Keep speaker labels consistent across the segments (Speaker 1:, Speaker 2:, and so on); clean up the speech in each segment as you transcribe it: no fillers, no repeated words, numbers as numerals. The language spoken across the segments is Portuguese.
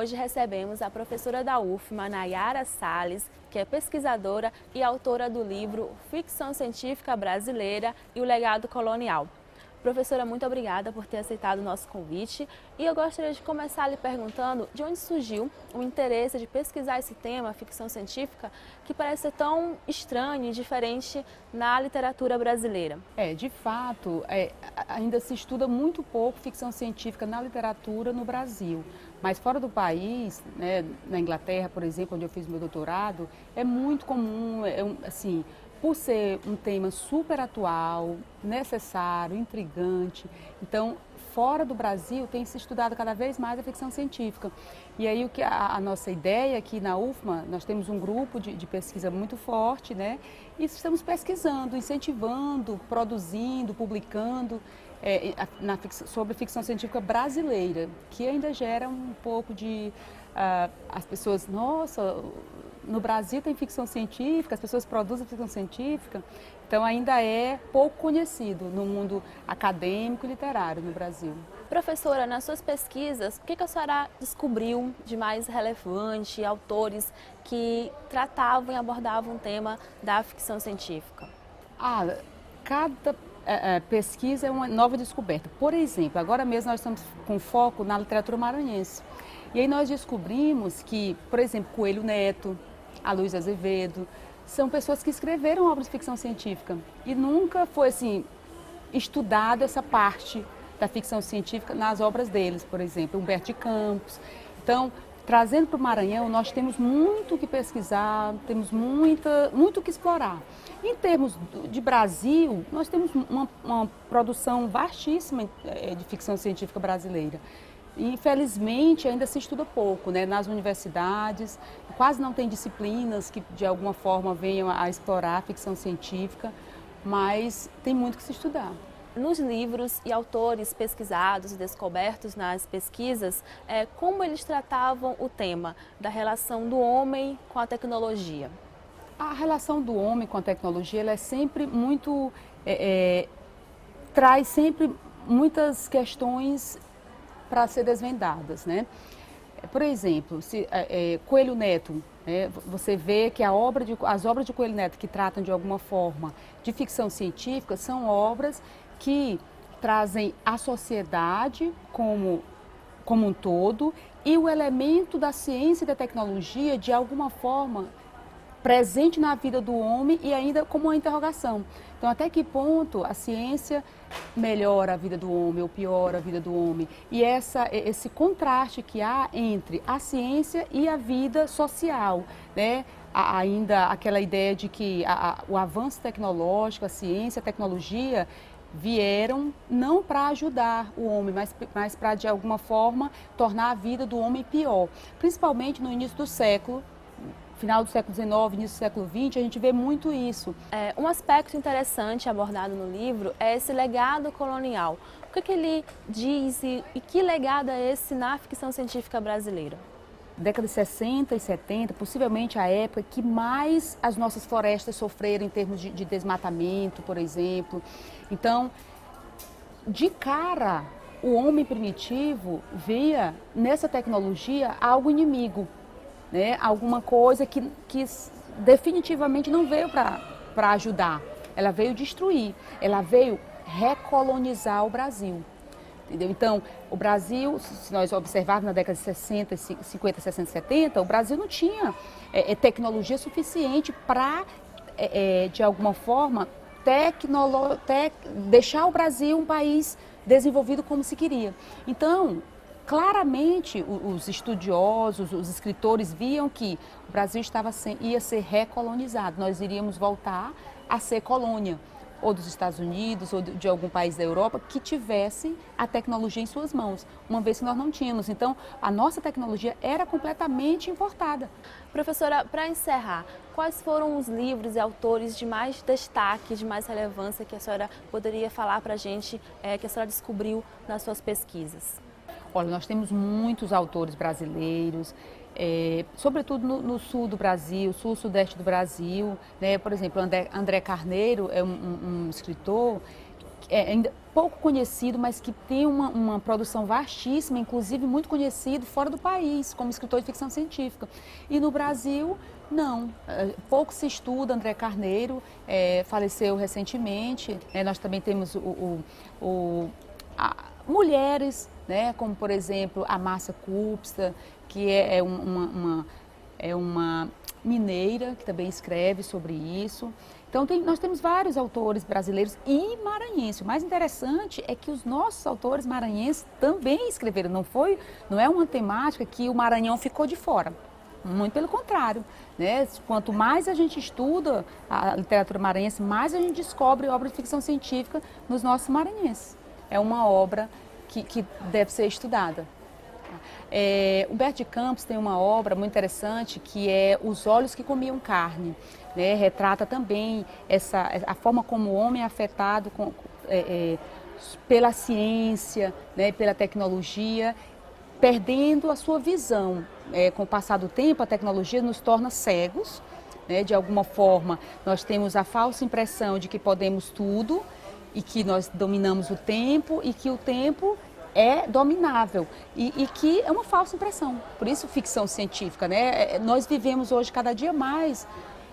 Speaker 1: hoje recebemos a professora da UFMA, Nayara Salles, que é pesquisadora e autora do livro Ficção Científica Brasileira e o Legado Colonial. Professora, muito obrigada por ter aceitado o nosso convite e eu gostaria de começar lhe perguntando de onde surgiu o interesse de pesquisar esse tema, ficção científica, que parece ser tão estranho e diferente na literatura brasileira.
Speaker 2: De fato, ainda se estuda muito pouco ficção científica na literatura no Brasil, mas fora do país, né, na Inglaterra, por exemplo, onde eu fiz meu doutorado, é muito comum, assim, por ser um tema super atual, necessário, intrigante. Então, fora do Brasil, tem se estudado cada vez mais a ficção científica. E aí, a nossa ideia aqui na UFMA, nós temos um grupo de pesquisa muito forte, né? E estamos pesquisando, incentivando, produzindo, publicando sobre ficção científica brasileira, que ainda gera um pouco de... as pessoas, nossa... No Brasil tem ficção científica, as pessoas produzem ficção científica, então ainda é pouco conhecido no mundo acadêmico e literário no Brasil.
Speaker 1: Professora, nas suas pesquisas, o que a senhora descobriu de mais relevante, autores que tratavam e abordavam o tema da ficção científica?
Speaker 2: Cada pesquisa é uma nova descoberta. Por exemplo, agora mesmo nós estamos com foco na literatura maranhense. E aí nós descobrimos que, por exemplo, Coelho Neto, Aloysio Azevedo, são pessoas que escreveram obras de ficção científica e nunca foi assim estudado essa parte da ficção científica nas obras deles, por exemplo, Humberto de Campos. Então, trazendo para o Maranhão, nós temos muito o que pesquisar, temos muito o que explorar. Em termos de Brasil, nós temos uma produção vastíssima de ficção científica brasileira. Infelizmente, ainda se estuda pouco, né? Nas universidades, quase não tem disciplinas que de alguma forma venham a explorar a ficção científica, mas tem muito que se estudar.
Speaker 1: Nos livros e autores pesquisados e descobertos nas pesquisas, como eles tratavam o tema da relação do homem com a tecnologia?
Speaker 2: A relação do homem com a tecnologia ela é sempre muito... traz sempre muitas questões para ser desvendadas, né? Por exemplo, Coelho Neto, você vê que as obras de Coelho Neto que tratam de alguma forma de ficção científica são obras que trazem a sociedade como um todo e o elemento da ciência e da tecnologia de alguma forma presente na vida do homem e ainda como uma interrogação. Então, até que ponto a ciência melhora a vida do homem ou piora a vida do homem? E esse contraste que há entre a ciência e a vida social, né? Ainda aquela ideia de que o avanço tecnológico, a ciência, a tecnologia vieram não para ajudar o homem, mas para, de alguma forma, tornar a vida do homem pior. Principalmente no início do século, final do século XIX, início do século XX, a gente vê muito isso.
Speaker 1: Um aspecto interessante abordado no livro é esse legado colonial. O que ele diz e que legado é esse na ficção científica brasileira?
Speaker 2: Década de 60 e 70, possivelmente a época que mais as nossas florestas sofreram em termos de desmatamento, por exemplo. Então, de cara, o homem primitivo via nessa tecnologia algo inimigo, né? Alguma coisa que definitivamente não veio para ajudar, ela veio destruir, ela veio recolonizar o Brasil. Entendeu? Então, o Brasil, se nós observarmos na década de 60, 50, 60, 70, o Brasil não tinha tecnologia suficiente para, de alguma forma, deixar o Brasil um país desenvolvido como se queria. Então, claramente, os estudiosos, os escritores viam que o Brasil ia ser recolonizado, nós iríamos voltar a ser colônia, ou dos Estados Unidos, ou de algum país da Europa, que tivesse a tecnologia em suas mãos, uma vez que nós não tínhamos. Então, a nossa tecnologia era completamente importada.
Speaker 1: Professora, para encerrar, quais foram os livros e autores de mais destaque, de mais relevância que a senhora poderia falar para a gente, que a senhora descobriu nas suas pesquisas?
Speaker 2: Olha, nós temos muitos autores brasileiros, sobretudo no sul do Brasil, sul-sudeste do Brasil, né? Por exemplo, André Carneiro é um escritor é ainda pouco conhecido, mas que tem uma produção vastíssima, inclusive muito conhecido fora do país, como escritor de ficção científica. E no Brasil, não. Pouco se estuda. André Carneiro faleceu recentemente. Nós também temos mulheres, né, como, por exemplo, a Márcia Kupsta, que é uma mineira que também escreve sobre isso. Então, nós temos vários autores brasileiros e maranhenses. O mais interessante é que os nossos autores maranhenses também escreveram. Não é uma temática que o Maranhão ficou de fora. Muito pelo contrário, né? Quanto mais a gente estuda a literatura maranhense, mais a gente descobre obras de ficção científica nos nossos maranhenses. É uma obra que deve ser estudada. Humberto de Campos tem uma obra muito interessante que é Os Olhos que Comiam Carne. Né? Retrata também a forma como o homem é afetado pela ciência, né? Pela tecnologia, perdendo a sua visão. Com o passar do tempo, a tecnologia nos torna cegos, né? De alguma forma, nós temos a falsa impressão de que podemos tudo e que nós dominamos o tempo e que o tempo é dominável e que é uma falsa impressão. Por isso, ficção científica, né? Nós vivemos hoje cada dia mais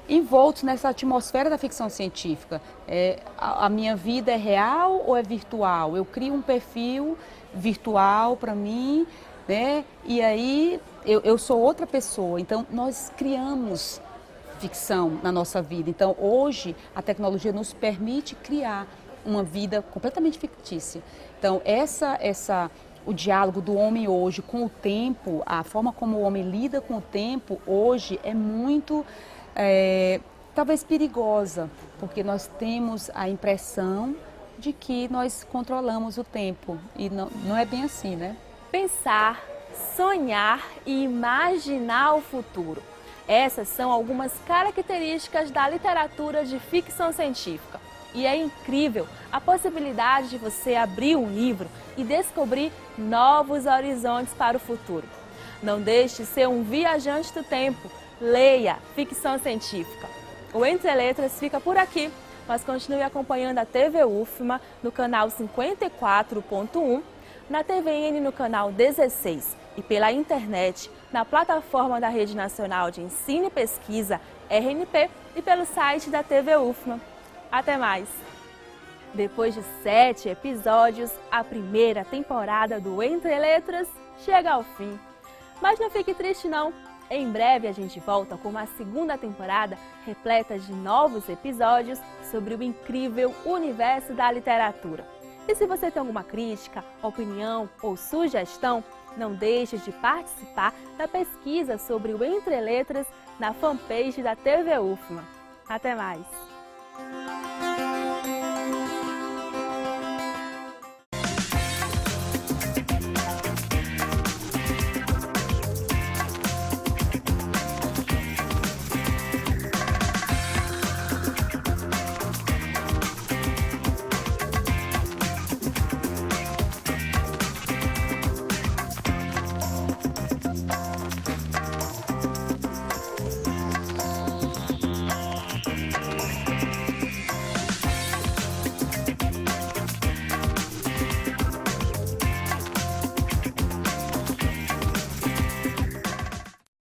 Speaker 2: envoltos nessa atmosfera da ficção científica. A minha vida é real ou é virtual? Eu crio um perfil virtual para mim, né? E aí eu sou outra pessoa. Então, nós criamos ficção na nossa vida. Então, hoje, a tecnologia nos permite criar uma vida completamente fictícia. Então, o diálogo do homem hoje com o tempo, a forma como o homem lida com o tempo hoje é muito, talvez perigosa, porque nós temos a impressão de que nós controlamos o tempo e não é bem assim, né?
Speaker 1: Pensar, sonhar e imaginar o futuro. Essas são algumas características da literatura de ficção científica. E é incrível a possibilidade de você abrir um livro e descobrir novos horizontes para o futuro. Não deixe de ser um viajante do tempo. Leia ficção científica. O Entre Letras fica por aqui, mas continue acompanhando a TV UFMA no canal 54.1, na TVN no canal 16 e pela internet na plataforma da Rede Nacional de Ensino e Pesquisa, RNP, e pelo site da TV UFMA. Até mais! Depois de 7 episódios, a primeira temporada do Entre Letras chega ao fim. Mas não fique triste não, em breve a gente volta com uma segunda temporada repleta de novos episódios sobre o incrível universo da literatura. E se você tem alguma crítica, opinião ou sugestão, não deixe de participar da pesquisa sobre o Entre Letras na fanpage da TV UFMA. Até mais!